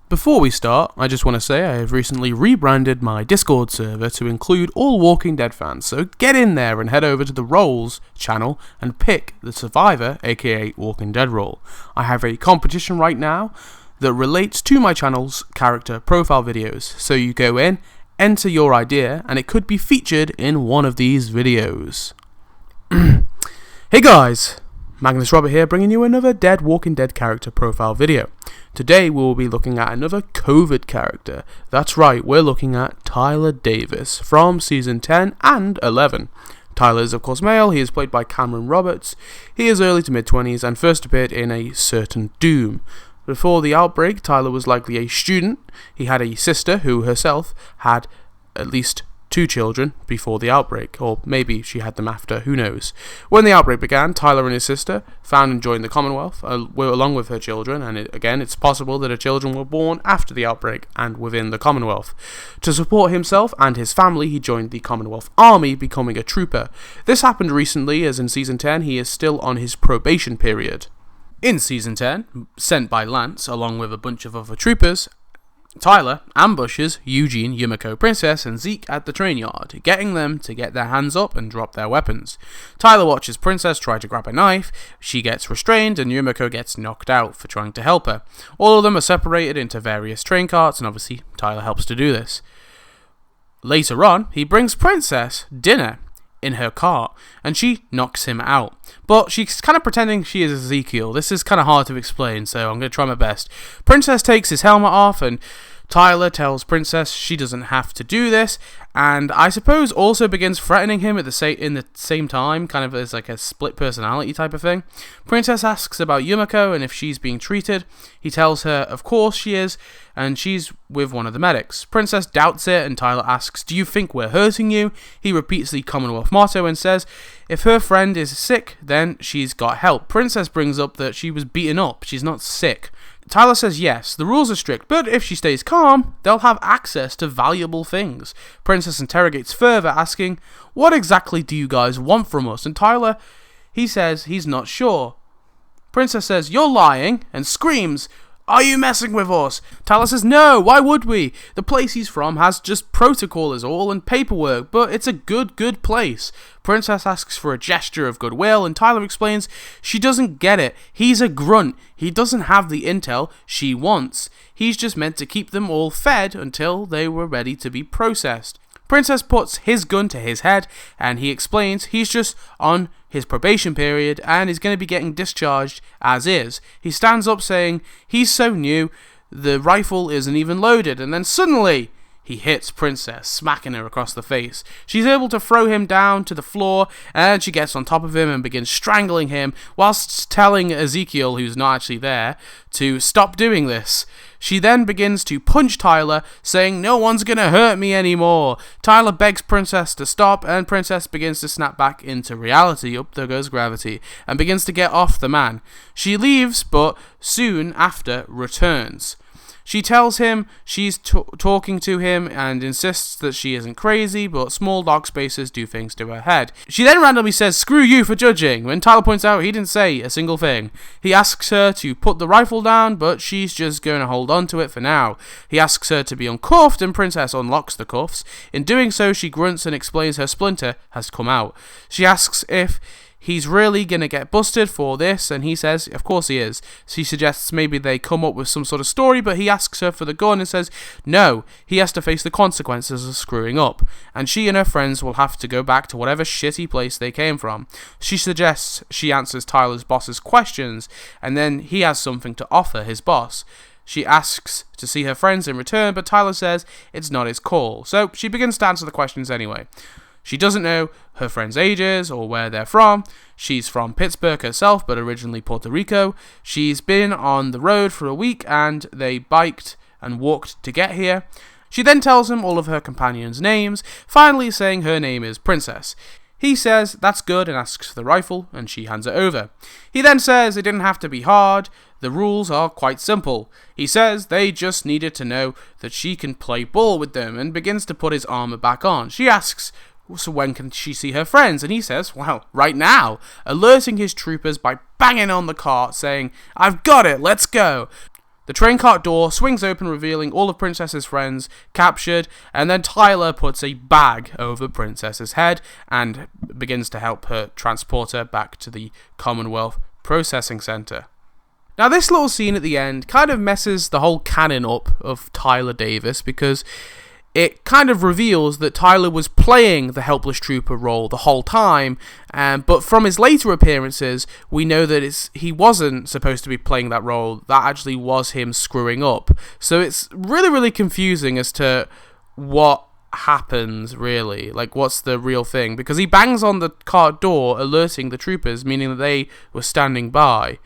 Before we start, I just want to say I have recently rebranded my Discord server to include all Walking Dead fans, so get in there and head over to the Roles channel and pick the Survivor, aka Walking Dead role. I have a competition right now that relates to my channel's character profile videos, so you go in, enter your idea, and it could be featured in one of these videos. Hey guys, Magnus Robert here, bringing you another Walking Dead character profile video. Today we will be looking at another COVID character. That's right, we're looking at Tyler Davis from Season 10 and 11. Tyler is of course male, he is played by Cameron Roberts. He is early to mid-20s and first appeared in A Certain Doom. Before the outbreak, Tyler was likely a student. He had a sister who herself had at least 2 children before the outbreak, or maybe she had them after, who knows. When the outbreak began, Tyler and his sister found and joined the Commonwealth, along with her children, and it's possible that her children were born after the outbreak and within the Commonwealth. To support himself and his family, he joined the Commonwealth Army, becoming a trooper. This happened recently, as in Season 10, he is still on his probation period. In Season 10, sent by Lance, along with a bunch of other troopers, Tyler ambushes Eugene, Yumiko, Princess, and Zeke at the train yard, getting them to get their hands up and drop their weapons. Tyler watches Princess try to grab a knife, she gets restrained, and Yumiko gets knocked out for trying to help her. All of them are separated into various train carts, and obviously Tyler helps to do this. Later on, he brings Princess dinner in her cart, and she knocks him out. But she's kind of pretending she is Ezekiel. This is kind of hard to explain, so I'm going to try my best. Princess takes his helmet off, and Tyler tells Princess she doesn't have to do this, and I suppose also begins threatening him in the same time, kind of as like a split personality type of thing. Princess asks about Yumiko and if she's being treated. He tells her of course she is, and she's with one of the medics. Princess doubts it, and Tyler asks, "Do you think we're hurting you?" He repeats the Commonwealth motto and says if her friend is sick, then she's got help. Princess brings up that she was beaten up, she's not sick. Tyler says yes, the rules are strict, but if she stays calm, they'll have access to valuable things. Princess interrogates further, asking, "What exactly do you guys want from us?" And Tyler, he says he's not sure. Princess says, "You're lying," and screams, "Are you messing with us?" Tyler says, "No, why would we? The place he's from has just protocol is all and paperwork, but it's a good place." Princess asks for a gesture of goodwill, and Tyler explains she doesn't get it. He's a grunt. He doesn't have the intel she wants. He's just meant to keep them all fed until they were ready to be processed. Princess puts his gun to his head, and he explains he's just on his probation period and is going to be getting discharged as is. He stands up saying he's so new, the rifle isn't even loaded, and then suddenly he hits Princess, smacking her across the face. She's able to throw him down to the floor, and she gets on top of him and begins strangling him, whilst telling Ezekiel, who's not actually there, to stop doing this. She then begins to punch Tyler, saying, "No one's gonna hurt me anymore." Tyler begs Princess to stop, and Princess begins to snap back into reality, up there goes gravity, and begins to get off the man. She leaves, but soon after returns. She tells him she's talking to him and insists that she isn't crazy, but small dark spaces do things to her head. She then randomly says, "Screw you for judging," when Tyler points out he didn't say a single thing. He asks her to put the rifle down, but she's just going to hold on to it for now. He asks her to be uncuffed, and Princess unlocks the cuffs. In doing so, she grunts and explains her splinter has come out. She asks if he's really gonna get busted for this, and he says of course he is. She suggests maybe they come up with some sort of story, but he asks her for the gun and says no, he has to face the consequences of screwing up, and she and her friends will have to go back to whatever shitty place they came from. She suggests she answers Tyler's boss's questions, and then he has something to offer his boss. She asks to see her friends in return, but Tyler says it's not his call, so she begins to answer the questions anyway. She doesn't know her friends' ages or where they're from. She's from Pittsburgh herself, but originally Puerto Rico. She's been on the road for a week, and they biked and walked to get here. She then tells him all of her companions' names, finally saying her name is Princess. He says that's good and asks for the rifle, and she hands it over. He then says it didn't have to be hard, the rules are quite simple. He says they just needed to know that she can play ball with them, and begins to put his armor back on. She asks, so when can she see her friends? And he says, well, right now, alerting his troopers by banging on the cart, saying, "I've got it, let's go." The train cart door swings open, revealing all of Princess's friends captured, and then Tyler puts a bag over Princess's head and begins to help her transport her back to the Commonwealth Processing Center. Now, this little scene at the end kind of messes the whole canon up of Tyler Davis, because it kind of reveals that Tyler was playing the helpless trooper role the whole time, but from his later appearances, we know that he wasn't supposed to be playing that role. That actually was him screwing up. So it's really, really confusing as to what happens, really. Like, what's the real thing? Because he bangs on the cart door, alerting the troopers, meaning that they were standing by.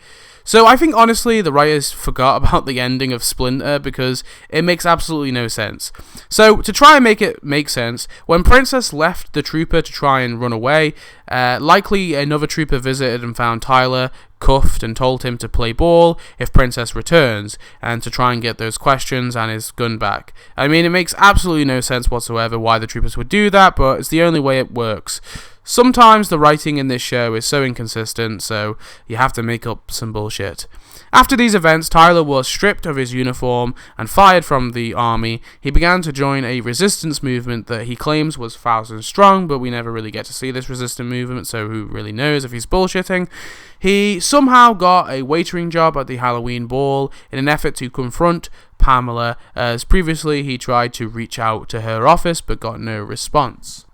So I think, honestly, the writers forgot about the ending of Splinter because it makes absolutely no sense. So, to try and make it make sense, when Princess left the trooper to try and run away, likely another trooper visited and found Tyler cuffed and told him to play ball if Princess returns, and to try and get those questions and his gun back. I mean, it makes absolutely no sense whatsoever why the troopers would do that, but it's the only way it works. Sometimes the writing in this show is so inconsistent, so you have to make up some bullshit. After these events, Tyler was stripped of his uniform and fired from the army. He began to join a resistance movement that he claims was thousands strong, but we never really get to see this resistance movement, so who really knows if he's bullshitting. He somehow got a waitering job at the Halloween ball in an effort to confront Pamela, as previously he tried to reach out to her office but got no response.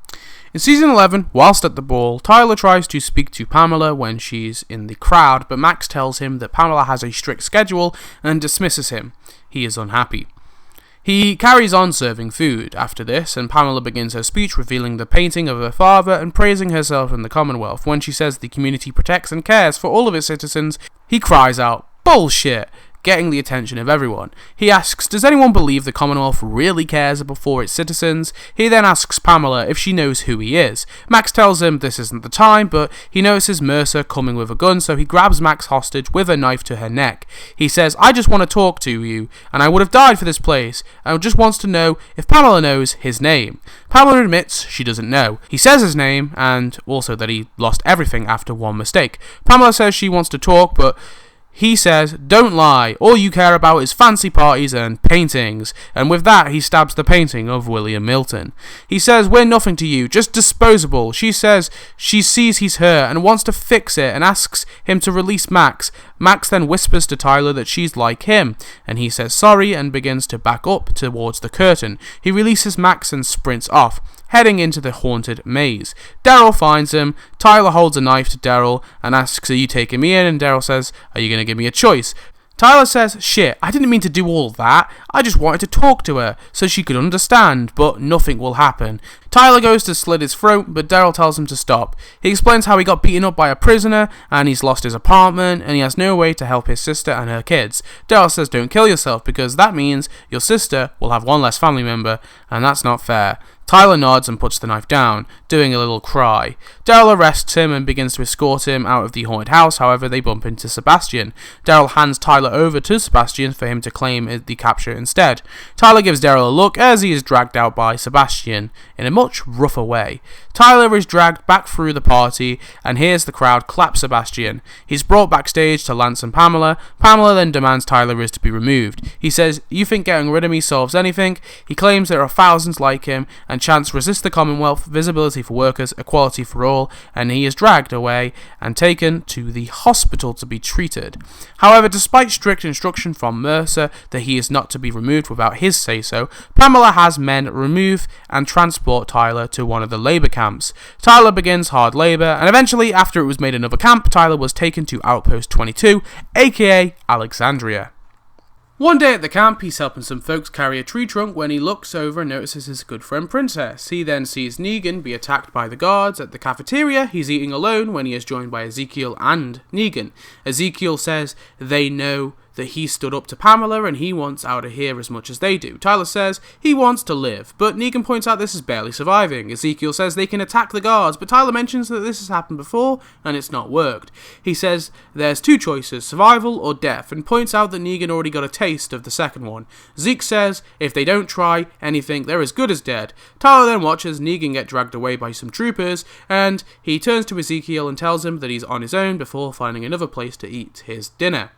In Season 11, whilst at the ball, Tyler tries to speak to Pamela when she's in the crowd, but Max tells him that Pamela has a strict schedule and dismisses him. He is unhappy. He carries on serving food after this, and Pamela begins her speech revealing the painting of her father and praising herself in the Commonwealth. When she says the community protects and cares for all of its citizens, he cries out, "Bullshit!" getting the attention of everyone. He asks, does anyone believe the Commonwealth really cares for its citizens? He then asks Pamela if she knows who he is. Max tells him this isn't the time, but he notices Mercer coming with a gun, so he grabs Max hostage with a knife to her neck. He says, I just want to talk to you, and I would have died for this place, and just wants to know if Pamela knows his name. Pamela admits she doesn't know. He says his name, and also that he lost everything after one mistake. Pamela says she wants to talk, but he says, don't lie, all you care about is fancy parties and paintings, and with that he stabs the painting of William Milton. He says, we're nothing to you, just disposable. She says she sees he's her and wants to fix it and asks him to release Max. Max then whispers to Tyler that she's like him, and he says sorry and begins to back up towards the curtain. He releases Max and sprints off, heading into the haunted maze. Daryl finds him. Tyler holds a knife to Daryl and asks, are you taking me in? And Daryl says, are you going to give me a choice? Tyler says, shit, I didn't mean to do all that. I just wanted to talk to her so she could understand, but nothing will happen. Tyler goes to slit his throat, but Daryl tells him to stop. He explains how he got beaten up by a prisoner, and he's lost his apartment, and he has no way to help his sister and her kids. Daryl says, don't kill yourself, because that means your sister will have one less family member, and that's not fair. Tyler nods and puts the knife down, doing a little cry. Daryl arrests him and begins to escort him out of the haunted house. However, they bump into Sebastian. Daryl hands Tyler over to Sebastian for him to claim the capture instead. Tyler gives Daryl a look as he is dragged out by Sebastian in a much rougher way. Tyler is dragged back through the party and hears the crowd clap Sebastian. He's brought backstage to Lance and Pamela. Pamela then demands Tyler is to be removed. He says, you think getting rid of me solves anything? He claims there are thousands like him, and chants resist the Commonwealth, visibility for workers, equality for all, and he is dragged away and taken to the hospital to be treated. However, despite strict instruction from Mercer that he is not to be removed without his say-so, Pamela has men remove and transport Tyler to one of the labour camps. Tyler begins hard labour, and eventually, after it was made another camp, Tyler was taken to Outpost 22, aka Alexandria. One day at the camp, he's helping some folks carry a tree trunk when he looks over and notices his good friend Princess. He then sees Negan be attacked by the guards at the cafeteria. He's eating alone when he is joined by Ezekiel and Negan. Ezekiel says they know that he stood up to Pamela and he wants out of here as much as they do. Tyler says he wants to live, but Negan points out this is barely surviving. Ezekiel says they can attack the guards, but Tyler mentions that this has happened before and it's not worked. He says there's two choices, survival or death, and points out that Negan already got a taste of the second one. Zeke says if they don't try anything, they're as good as dead. Tyler then watches Negan get dragged away by some troopers, and he turns to Ezekiel and tells him that he's on his own before finding another place to eat his dinner.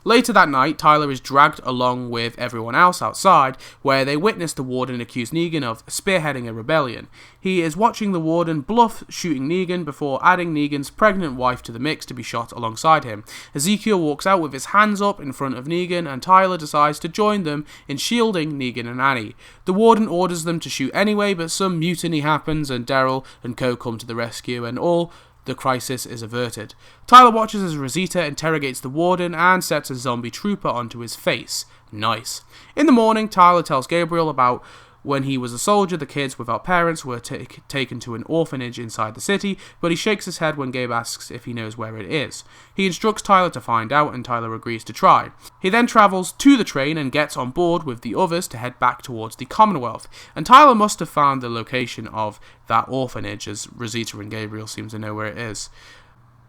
Later that night, Tyler is dragged along with everyone else outside, where they witness the warden accuse Negan of spearheading a rebellion. He is watching the warden bluff shooting Negan before adding Negan's pregnant wife to the mix to be shot alongside him. Ezekiel walks out with his hands up in front of Negan, and Tyler decides to join them in shielding Negan and Annie. The warden orders them to shoot anyway, but some mutiny happens and Daryl and co come to the rescue, and the crisis is averted. Tyler watches as Rosita interrogates the warden and sets a zombie trooper onto his face. Nice. In the morning, Tyler tells Gabriel about when he was a soldier, the kids without parents were taken to an orphanage inside the city, but he shakes his head when Gabe asks if he knows where it is. He instructs Tyler to find out, and Tyler agrees to try. He then travels to the train and gets on board with the others to head back towards the Commonwealth, and Tyler must have found the location of that orphanage, as Rosita and Gabriel seem to know where it is.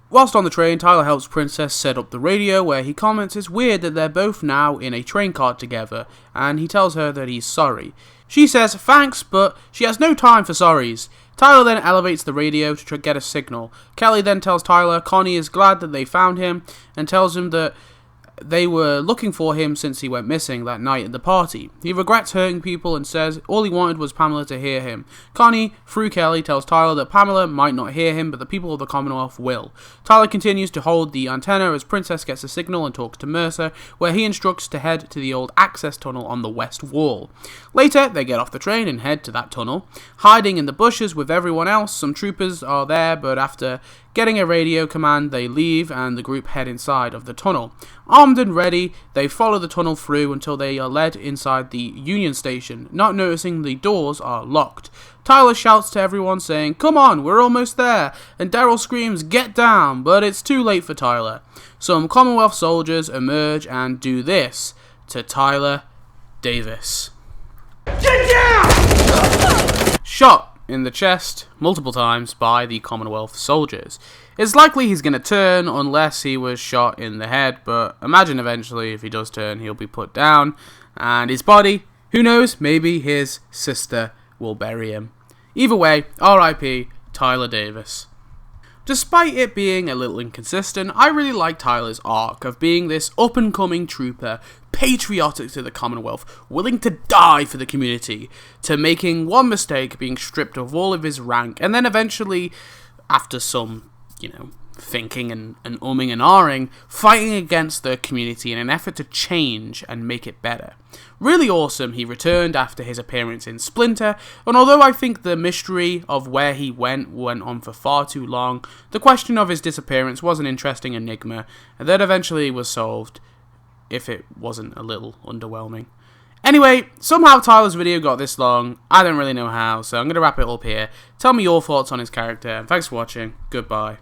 Whilst on the train, Tyler helps Princess set up the radio, where he comments it's weird that they're both now in a train car together, and he tells her that he's sorry. She says thanks, but she has no time for sorries. Tyler then elevates the radio to get a signal. Kelly then tells Tyler Connie is glad that they found him, and tells him that they were looking for him since he went missing that night at the party. He regrets hurting people and says all he wanted was Pamela to hear him. Connie, through Kelly, tells Tyler that Pamela might not hear him, but the people of the Commonwealth will. Tyler continues to hold the antenna as Princess gets a signal and talks to Mercer, where he instructs to head to the old access tunnel on the west wall. Later, they get off the train and head to that tunnel. Hiding in the bushes with everyone else, some troopers are there, but after getting a radio command, they leave and the group head inside of the tunnel. Armed and ready, they follow the tunnel through until they are led inside the Union Station, not noticing the doors are locked. Tyler shouts to everyone saying, "Come on, we're almost there," and Daryl screams, "Get down," but it's too late for Tyler. Some Commonwealth soldiers emerge and do this to Tyler Davis. Get down! Shot in the chest multiple times by the Commonwealth soldiers. It's likely he's going to turn unless he was shot in the head, but imagine eventually if he does turn, he'll be put down, and his body, who knows, maybe his sister will bury him. Either way, R.I.P. Tyler Davis. Despite it being a little inconsistent, I really like Tyler's arc of being this up-and-coming trooper, patriotic to the Commonwealth, willing to die for the community, to making one mistake, being stripped of all of his rank, and then eventually, after some, thinking and umming and ahhing, fighting against the community in an effort to change and make it better. Really awesome. He returned after his appearance in Splinter, and although I think the mystery of where he went on for far too long, the question of his disappearance was an interesting enigma that eventually was solved, if it wasn't a little underwhelming. Anyway, somehow Tyler's video got this long. I don't really know how, so I'm going to wrap it up here. Tell me your thoughts on his character, and thanks for watching. Goodbye.